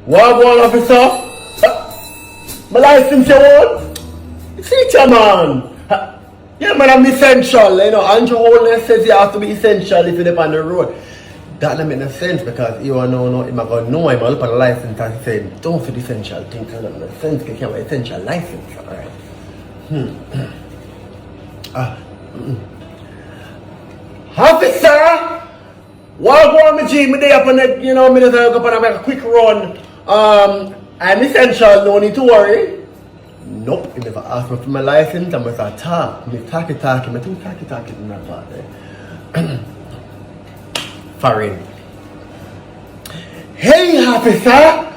What one officer? My license you want? Feature man. Yeah man, I'm essential. You know, Andrew Holness says you have to be essential if you're on the road. That don't make no sense because you know him gonna know him look at the license and say don't feel essential things that don't make sense because you have an essential license. Alright. Officer! While going with G, me day up on it, you know, me just go up and make a quick run. I'm essential, no need to worry. Nope, he never asked me for my license, I'm going to talk. Me talky, me too talky in that part there. Foreign. Hey officer!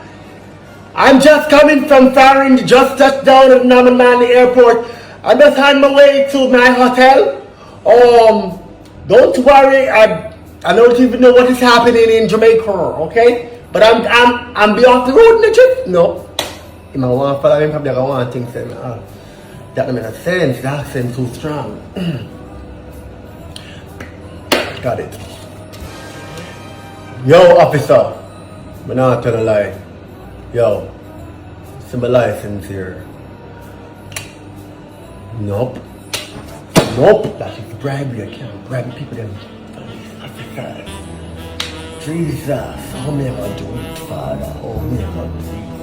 I'm just coming from foreign, just touched down at Namanani Airport. I'm just on my way to my hotel. Don't worry, I don't even know what is happening in Jamaica, okay? But I'm be off the road, legit? No. If I want to follow him, probably I want things that don't make sense. The accent too strong. Got it. Yo, officer. I'm not gonna lie. Yo, see my license here. Nope. That is bribery. I can't bribe people them. Officers. Jesus. How me ever do it, Father? How me ever do it?